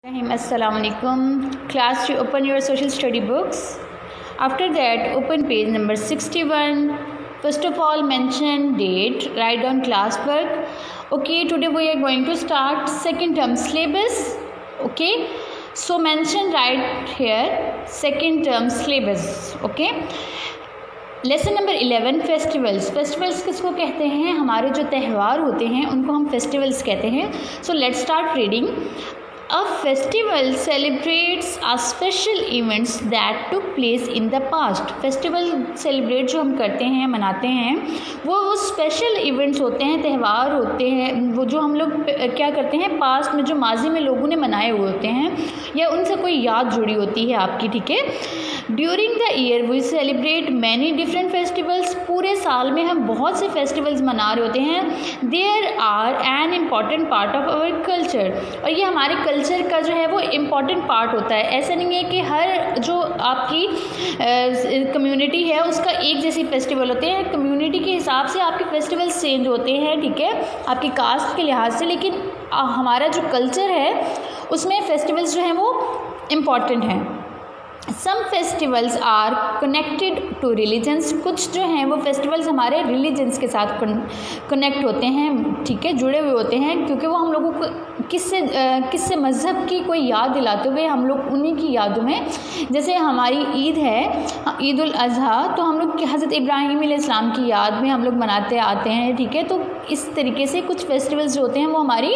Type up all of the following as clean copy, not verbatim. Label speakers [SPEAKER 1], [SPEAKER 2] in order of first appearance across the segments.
[SPEAKER 1] Assalamualaikum. Class to open your social study books. After that, open page number 61. First of all, mention date. Write down class work. Okay, today we are going to start second term syllabus. Okay, so mention right here second term syllabus. Okay. Lesson number 11 festivals. Festivals किसको कहते हैं? हमारे जो त्यौहार होते हैं उनको हम फेस्टिवल्स कहते हैं. So let's start reading. A festival celebrates a special events that took place in the past. Festival celebrate जो हम करते हैं, मनाते हैं, वो स्पेशल इवेंट्स होते हैं, त्यौहार होते हैं, वो जो हम लोग क्या करते हैं पास्ट में, जो माजी में लोगों ने मनाए हुए होते हैं या उनसे कोई याद जुड़ी होती है आपकी. ठीक है. During the year we celebrate many different festivals. पूरे साल में हम बहुत से फेस्टिवल्स मना रहे होते हैं. There are an important part of our culture. और ये हमारे कल्चर का जो है वो इम्पॉर्टेंट पार्ट होता है. ऐसा नहीं है कि हर जो आपकी कम्युनिटी है उसका एक जैसी फेस्टिवल होते हैं. कम्युनिटी के हिसाब से आपके फेस्टिवल्स चेंज होते हैं. ठीक है, आपकी कास्ट के लिहाज से. लेकिन हमारा जो कल्चर है उसमें फेस्टिवल्स जो हैं वो इम्पॉर्टेंट हैं. Some festivals are connected to religions. कुछ जो हैं वो फेस्टिवल्स हमारे रिलीजन्स के साथ कनेक्ट होते हैं. ठीक है, जुड़े हुए होते हैं, क्योंकि वो हम लोगों को किससे मज़हब की कोई याद दिलाते हुए हम लोग उन्हीं की यादों में, जैसे हमारी ईद है ईद उल अज़हा, तो हम लोग हज़रत इब्राहीम अलैहिस्सलाम की याद में हम लोग मनाते आते हैं. ठीक है, तो इस तरीके से कुछ फेस्टिवल्स जो होते हैं वो हमारी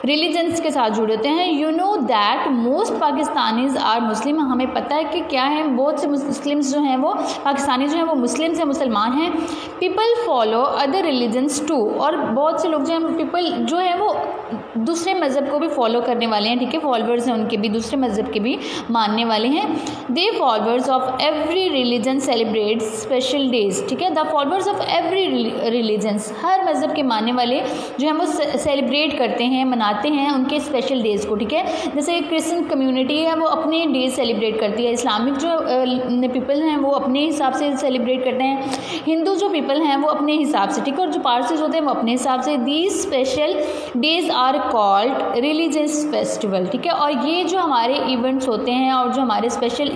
[SPEAKER 1] रिलीजन्स के साथ जुड़े होते हैं. You know that most Pakistanis are Muslim. हमें पता है कि क्या है, बहुत से मुस्लिम्स जो हैं वो पाकिस्तानी जो हैं वो मुस्लिम से मुसलमान हैं. People follow other religions too. और बहुत से लोग जो हैं पीपल जो है वो दूसरे मज़हब को भी फॉलो करने वाले हैं. ठीक है, फॉलोअर्स हैं उनके भी, दूसरे मज़हब के भी मानने वाले हैं. They followers of every religion celebrate special days. ठीक है, the followers of every religions, हर मज़हब के मानने वाले जो हैं वो सेलिब्रेट करते हैं, मनाते हैं उनके स्पेशल डेज़ को. ठीक है, जैसे क्रिश्चियन कम्युनिटी है वो अपने डेज सेलिब्रेट करती है. इस्लामिक जो पीपल हैं वो अपने हिसाब से सेलिब्रेट करते हैं. हिंदू जो पीपल हैं वो अपने हिसाब से. ठीक है, और जो पारसीज होते हैं वो अपने हिसाब से. These special days are called religious festival. ठीक है, और ये जो हमारे इवेंट्स होते हैं और जो हमारे स्पेशल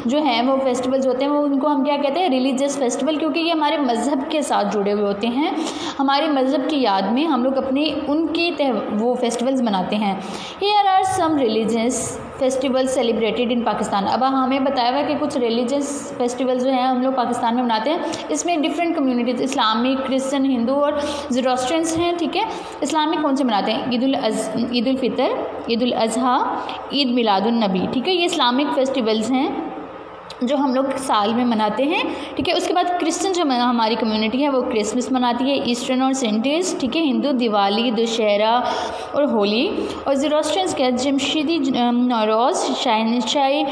[SPEAKER 1] जो हैं वो फेस्टिवल्स होते हैं वो उनको हम क्या कहते हैं? रिलीजियस फेस्टिवल, क्योंकि ये हमारे मज़हब के साथ जुड़े हुए होते हैं. हमारे मज़हब की याद में हम लोग अपने उनके वो फेस्टिवल्स मनाते हैं. Here are some religious festival celebrated in Pakistan. अब हमें बताया हुआ कि कुछ रिलीजियस फेस्टिवल्स जो हैं हम लोग पाकिस्तान में मनाते हैं. इसमें different communities, Islamic, Christian, Hindu और ज़ोरोस्ट्रियंस हैं. ठीक है, इस्लामिक कौन से मनाते हैं? ईद उल फितर, ईद उल अज़हा, ईद मिलादुन नबी. ठीक है, ये इस्लामिक फेस्टिवल्स हैं जो हम लोग साल में मनाते हैं. ठीक है, उसके बाद क्रिश्चियन जो हमारी कम्युनिटी है वो क्रिसमस मनाती है, ईस्टर्न और सेंट डेज. ठीक है, हिंदू दिवाली, दशहरा और होली. और ज़ोरोस्ट्रियंस के जमशीदी नौरोज़, शाही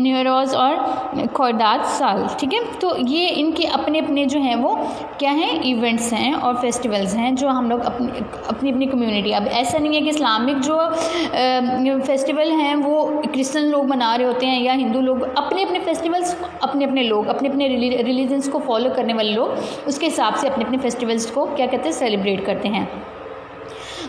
[SPEAKER 1] न्यूरोज़ और खुर्दात साल. ठीक है, तो ये इनके अपने अपने जो हैं वो क्या हैं? इवेंट्स हैं और फेस्टिवल्स हैं जो हम लोग अपनी अपनी कम्युनिटी. अब ऐसा नहीं है कि इस्लामिक जो फेस्टिवल हैं वो क्रिश्चियन लोग मना रहे होते हैं या हिंदू लोग. अपने अपने फेस्टिवल्स अपने अपने लोग, अपने अपने रिलीजन्स को फॉलो करने वाले लोग उसके हिसाब से अपने अपने फेस्टिवल्स को क्या कहते हैं? सेलिब्रेट करते हैं.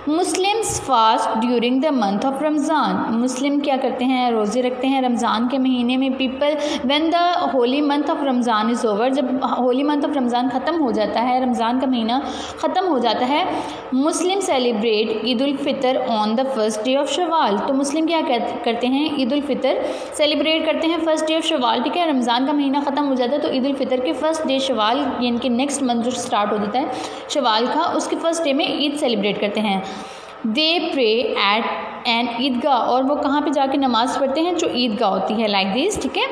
[SPEAKER 1] Muslims fast during the month of Ramzan. Muslim क्या करते हैं? रोज़े रखते हैं रमज़ान के महीने में. People when the Holi month of Ramzan is over. जब होली मंथ ऑफ रमज़ान ख़त्म हो जाता है, रमज़ान का महीना ख़त्म हो जाता है, Muslim celebrate Eid ul Fitr on the first day of Shawwal. तो मुस्लिम क्या करते हैं? ईद उल फितर सेलिब्रेट करते हैं फर्स्ट डे ऑफ शवाल. ठीक है, रमज़ान का महीना ख़त्म हो जाता है तो ईद उल फितर के फर्स्ट डे शवाल, यानी कि नेक्स्ट मंथ जो स्टार्ट हो जाता है शवाल का, उसके फर्स्ट डे में ईद सेलिब्रेट करते हैं. दे प्रे एट एन ईदगाह. और वो कहाँ पे जाके नमाज़ पढ़ते हैं? जो ईदगाह होती है, लाइक दिस. ठीक है,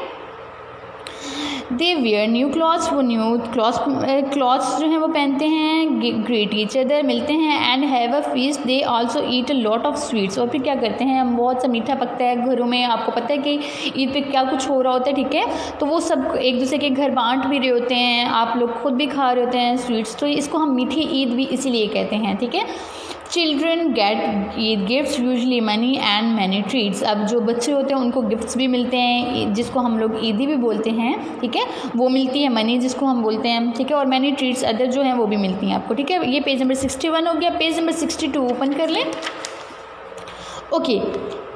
[SPEAKER 1] दे वेयर न्यू क्लॉथ्स. वो न्यू क्लॉथ्स जो हैं वो पहनते हैं. ग्रीट ईच अदर, मिलते हैं. And have a feast. They also eat a lot of sweets. और फिर क्या करते हैं? हम बहुत सा मीठा पकता है घरों में. आपको पता है कि ईद पे क्या कुछ हो रहा होता है. ठीक है, तो वो सब एक दूसरे के घर बांट भी रहे होते हैं, आप लोग खुद भी खा रहे होते हैं स्वीट्स. तो इसको हम मीठी ईद भी इसीलिए कहते हैं. ठीक है, children gate Eid gifts, usually money and many treats. अब जो बच्चे होते हैं उनको गिफ्ट्स भी मिलते हैं, जिसको हम लोग ईदी भी बोलते हैं. ठीक है, वो मिलती है. मनी जिसको हम बोलते हैं. ठीक है, और मैनी ट्रीट्स अदर जो हैं वो भी मिलती हैं आपको. ठीक है, ये पेज नंबर 61 हो गया. पेज नंबर 62 ओपन कर लें. ओके,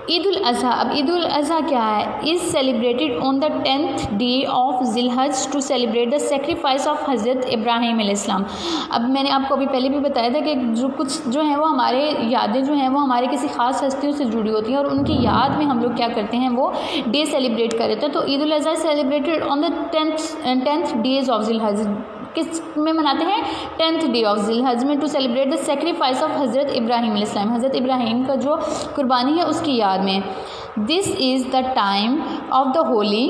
[SPEAKER 1] ईद उल अज़हा, अब ईद उल अज़हा क्या है? Is celebrated on the 10th day of Zilhaj to celebrate the sacrifice of Hazrat Ibrahim अलैहिस्सलाम। अब मैंने आपको अभी पहले भी बताया था कि जो कुछ जो है वो हमारे यादें जो हैं वो हमारे किसी ख़ास हस्तियों से जुड़ी होती हैं और उनकी याद में हम लोग क्या करते हैं, वो डे सेलिब्रेट कर रहे थे। तो Eid ul Azha celebrated on the 10th days of Zilhaj, किस में मनाते हैं? 10th डे ऑफ ज़िलहज में, to celebrate the sacrifice of Hazrat Ibrahim अलैहिस्सलाम, हज़रत इब्राहीम का जो कुर्बानी है उसकी याद में। This is the time of the holy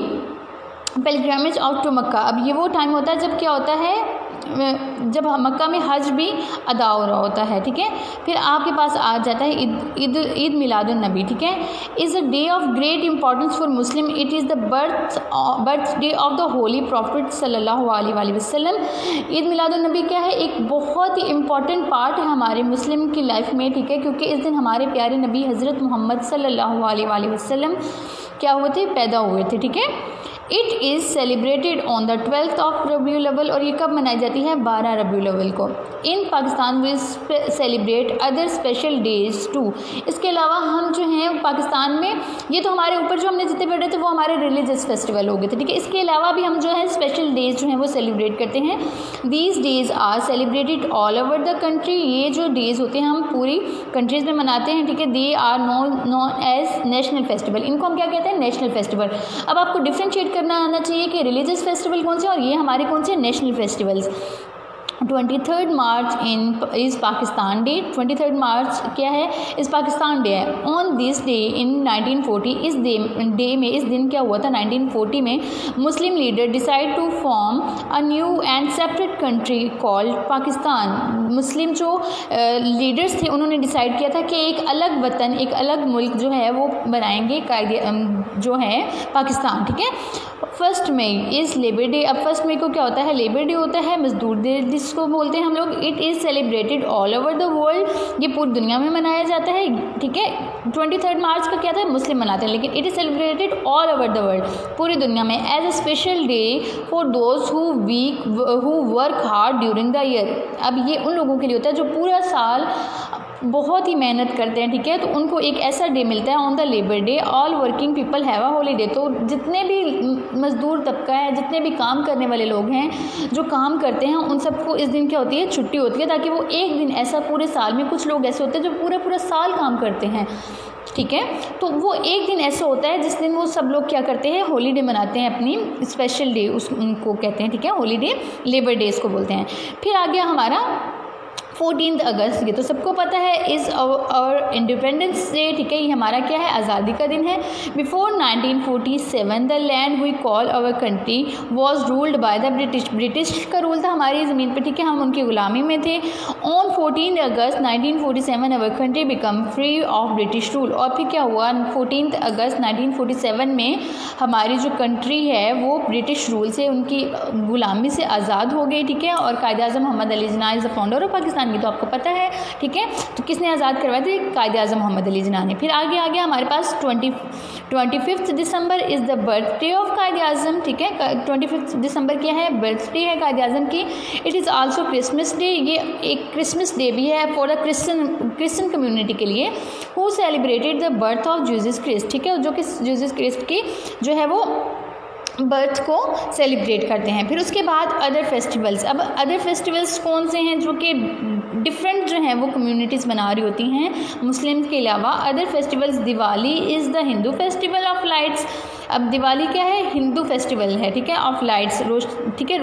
[SPEAKER 1] pilgrimage out to Mecca. अब ये वो टाइम होता है जब क्या होता है, जब मक्का में हज भी अदा हो रहा होता है, ठीक है। फिर आपके पास आ जाता है ईद मिलादुन नबी, ठीक है। Is a day of great importance for Muslim, it is the birth day of the holy prophet सल्लल्लाहु अलैहि वसल्लम। ईद मिलादुन नबी क्या है? एक बहुत ही इंपॉर्टेंट पार्ट है हमारे मुस्लिम की लाइफ में, ठीक है, क्योंकि इस दिन हमारे प्यारे नबी हज़रत मोहम्मद सल्लल्लाहु अलैहि वसल्लम क्या हुए थे? पैदा हुए थे, ठीक है। It is celebrated on the 12th of Rabiul अव्वल, और ये कब मनाई जाती है? 12 रबीउल अव्वल को। In Pakistan we celebrate other special days too. इसके अलावा हम जो हैं पाकिस्तान में, ये तो हमारे ऊपर जो हमने जितने पढ़े थे वो हमारे रिलीजियस फेस्टिवल हो गए थे, ठीक है। इसके अलावा भी हम जो है स्पेशल डेज जो हैं वो सेलिब्रेट करते हैं। These days are celebrated all over the country. ये जो डेज होते हैं हम पूरी कंट्रीज़ में मनाते हैं, ठीक है। They are known as national festival. इनको हम क्या कहते हैं? National festival. अब आपको डिफ्रेंशिएट करना आना चाहिए कि रिलीजियस फेस्टिवल कौन से और ये हमारे कौन से national festivals. 23rd March is Pakistan day. 23rd मार्च क्या है? इस पाकिस्तान डे है। ऑन दिस डे इन 1940, इस डे में, इस दिन क्या हुआ था? 1940 में Muslim leader decide to form a new and separate country called Pakistan. मुस्लिम जो लीडर्स थे उन्होंने डिसाइड किया था कि एक अलग वतन, एक अलग मुल्क जो है वो बनाएंगे, जो है पाकिस्तान, ठीक है। 1 मई इज़ लेबर डे। अब 1 मई को क्या होता है? लेबर डे होता है, मजदूर डे जिसको बोलते हैं हम लोग। It is celebrated all over the world. ये पूरी दुनिया में मनाया जाता है, ठीक है। 23rd मार्च का क्या था? मुस्लिम मनाते हैं, लेकिन it is celebrated all over the world, पूरी दुनिया में, as a special day for those who work hard during the year. अब ये उन लोगों के लिए होता है जो पूरा साल बहुत ही मेहनत करते हैं, ठीक है। तो उनको एक ऐसा डे मिलता है on the labour day. All working people have a holiday. तो जितने भी मजदूर तबका है, जितने भी काम करने वाले लोग हैं जो काम करते हैं, उन सबको इस दिन क्या होती है? छुट्टी होती है, ताकि वो एक दिन ऐसा पूरे साल में, कुछ लोग ऐसे होते हैं जो पूरा साल काम करते हैं, ठीक है। तो वो एक दिन ऐसा होता है जिस दिन वो सब लोग क्या करते हैं? हॉलीडे मनाते हैं, अपनी स्पेशल डे उनको कहते हैं, ठीक है। हॉलीडे लेबर डेज को बोलते हैं। फिर आ गया हमारा 14 अगस्त। ये तो सबको पता है, इज़ और इंडिपेंडेंस डे, ठीक है। ये हमारा क्या है? आज़ादी का दिन है। Before 1947 the land we call our country was ruled by the British. British का रूल था हमारी ज़मीन पर, ठीक है, हम उनकी ग़ुलामी में थे। On 14 August 1947 our country become free of British rule. और फिर क्या हुआ? 14 अगस्त 1947 में हमारी जो कंट्री है वो ब्रिटिश रूल से, उनकी ग़ुलामी से आज़ाद हो गई, ठीक है। और Quaid-e-Azam Mohammad Ali Jinnah is the founder of Pakistan, ये तो आपको पता है, ठीक है। तो किसने आज़ाद करवाए थे? कायद-ए-आज़म मोहम्मद अली जिन्ना ने। फिर आगे आ गया हमारे पास 25 December is the birthday of Quaid-e-Azam, ठीक है। 25 दिसंबर क्या है? बर्थडे है कायद-ए-आज़म की। It is also Christmas day. ये एक क्रिसमस डे भी है फॉर द क्रिश्चियन कम्युनिटी के लिए, who celebrated the birth of Jesus Christ, ठीक है, जो कि जीसस क्रिस्ट की जो है वो बर्थ को सेलिब्रेट करते हैं। फिर उसके बाद अदर फेस्टिवल्स। अब अदर फेस्टिवल्स कौन से हैं जो कि डिफरेंट जो हैं वो कम्युनिटीज़ मना रही होती हैं मुस्लिम के अलावा? Other festivals, Diwali is the Hindu festival of lights. अब दिवाली क्या है? हिंदू फेस्टिवल है, ठीक है, ऑफ लाइट्स, ठीक है,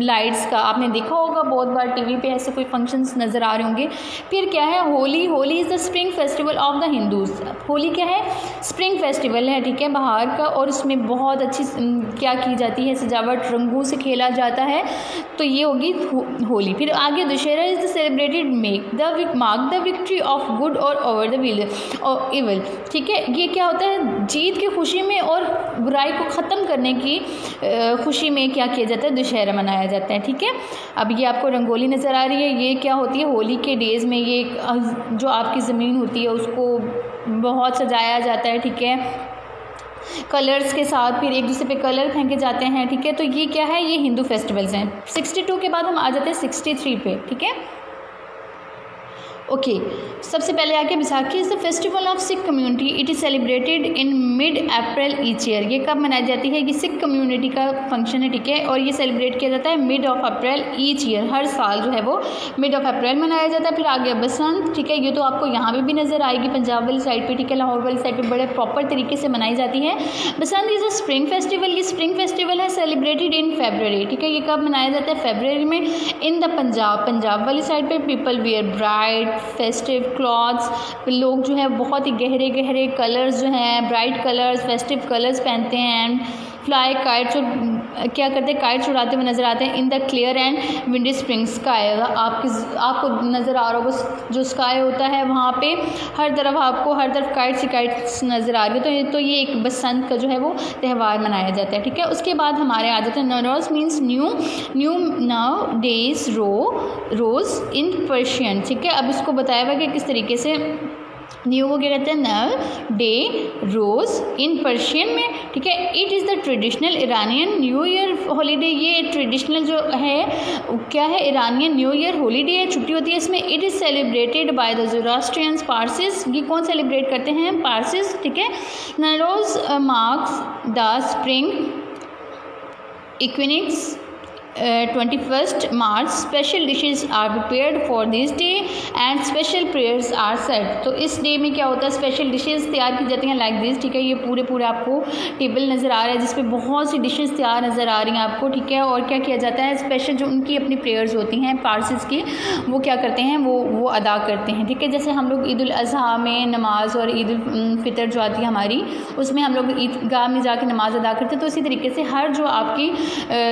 [SPEAKER 1] लाइट्स का आपने देखा होगा बहुत बार टीवी पे ऐसे कोई फंक्शंस नज़र आ रहे होंगे। फिर क्या है? Holi. Holi is the spring festival of the Hindus. Holi क्या है? स्प्रिंग फेस्टिवल है, ठीक है, बाहर का, और उसमें बहुत अच्छी क्या की जाती है? सजावट, रंगों से खेला जाता है। तो ये होगी होली। फिर आगे Dussehra is the celebrated mark the victory of good और ओवर द इविल, ठीक है। ये क्या होता है? जीत की खुशी में और बुराई को ख़त्म करने की खुशी में क्या किया जाता है? दशहरा मनाया जाता है, ठीक है। अब ये आपको रंगोली नज़र आ रही है, ये क्या होती है? होली के डेज़ में ये जो आपकी ज़मीन होती है उसको बहुत सजाया जाता है, ठीक है, कलर्स के साथ। फिर एक दूसरे पे कलर फेंके जाते हैं, ठीक है। तो ये क्या है? ये हिंदू फेस्टिवल्स हैं। 62 के बाद हम आ जाते हैं 63 पे, ठीक है। ओके, सबसे पहले आके Baisakhi is the festival of Sikh community, it is celebrated in mid April each year. ये कब मनाई जाती है? ये सिख कम्युनिटी का फंक्शन है, ठीक है, और ये सेलिब्रेट किया जाता है mid of April each year, हर साल जो है वो मिड ऑफ अप्रैल मनाया जाता है। फिर आ गया बसंत, ठीक है, ये तो आपको यहाँ पे भी नज़र आएगी पंजाब वाली साइड पे, ठीक है, लाहौर वाली साइड पे बड़े प्रॉपर तरीके से मनाई जाती है। बसंत इज़ अ स्प्रिंग फेस्टिवल, ये स्प्रिंग फेस्टिवल है, सेलिब्रेटेड इन फेब्रवरी, ठीक है, ये कब मनाया जाता है? फेब्रवरी में। इन द पंजाब वाली साइड पे people wear bright festive clothes, लोग जो है बहुत ही गहरे गहरे कलर्स जो हैं, ब्राइट कलर्स, फेस्टिव कलर्स पहनते हैं। एंड फ्लाई काइट्स, क्या करते हैं, काइट्स उड़ाते हुए नज़र आते हैं in the clear and windy spring sky. आपको नज़र आ रहा होगा जो स्काई होता है वहाँ पे हर तरफ काइट्स ही काइट्स नज़र आ रही है। तो ये एक बसंत का जो है वो त्यौहार मनाया जाता है, ठीक है। उसके बाद हमारे आ जाते हैं नवरोज़, मीन्स न्यू नाउ डेज रोज़ इन पर्शियन, ठीक है। अब इसको बताया हुआ कि किस तरीके से न्यू को क्या कहते हैं? नव डे रोज़ इन पर्शियन में, ठीक है। It is the traditional Iranian new year holiday, ये ट्रेडिशनल जो है क्या है? ईरानियन न्यू ईयर हॉलीडे है, छुट्टी होती है इसमें। It is celebrated by the Zoroastrians Parsis, ये कौन सेलिब्रेट करते हैं? पारसिस, ठीक है। Navroz marks the spring equinox 21st March, special dishes are prepared for this day and special prayers are said। तो इस डे में क्या होता है? स्पेशल डिशेस तैयार की जाती हैं लाइक दिस, ठीक है। ये पूरे आपको टेबल नज़र आ रहा है जिस पे बहुत सी डिशेस तैयार नज़र आ रही हैं आपको, ठीक है। और क्या किया जाता है? स्पेशल जो उनकी अपनी प्रेयर्स होती हैं पारसिस की, वो क्या करते हैं? वो अदा करते हैं, ठीक है। जैसे हम लोग ईद उल अज़हा में नमाज और ईद उल फितर जो आती है हमारी, उसमें हम लोग ईदगाह में जाके नमाज अदा करते हैं। तो इसी तरीके से हर जो आपकी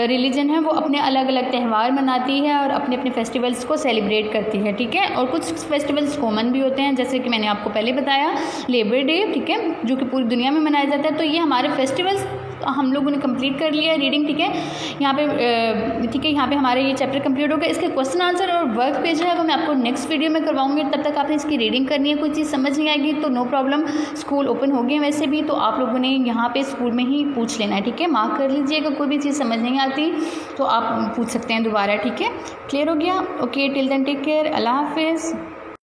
[SPEAKER 1] रिलीजन है वो अपने अलग अलग त्यौहार मनाती है और अपने अपने फेस्टिवल्स को सेलिब्रेट करती है, ठीक है। और कुछ फेस्टिवल्स कॉमन भी होते हैं, जैसे कि मैंने आपको पहले बताया लेबर डे, ठीक है, जो कि पूरी दुनिया में मनाया जाता है। तो ये हमारे फेस्टिवल्स हम लोगों ने कंप्लीट कर लिया रीडिंग, ठीक है। यहाँ पे ठीक है, यहाँ पे हमारे ये चैप्टर कंप्लीट हो गया। इसके क्वेश्चन आंसर और वर्क पेज है वो मैं आपको नेक्स्ट वीडियो में करवाऊंगी। तब तक आपने इसकी रीडिंग करनी है। कोई चीज़ समझ नहीं आएगी तो नो प्रॉब्लम, स्कूल ओपन हो गए वैसे भी, तो आप लोगों ने यहाँ पे स्कूल में ही पूछ लेना है, ठीक है। मार्क कर लीजिएगा, कोई भी चीज़ समझ नहीं आती तो आप पूछ सकते हैं दोबारा, ठीक है। क्लियर हो गया? Okay, till then take care, अल्लाह हाफिज़।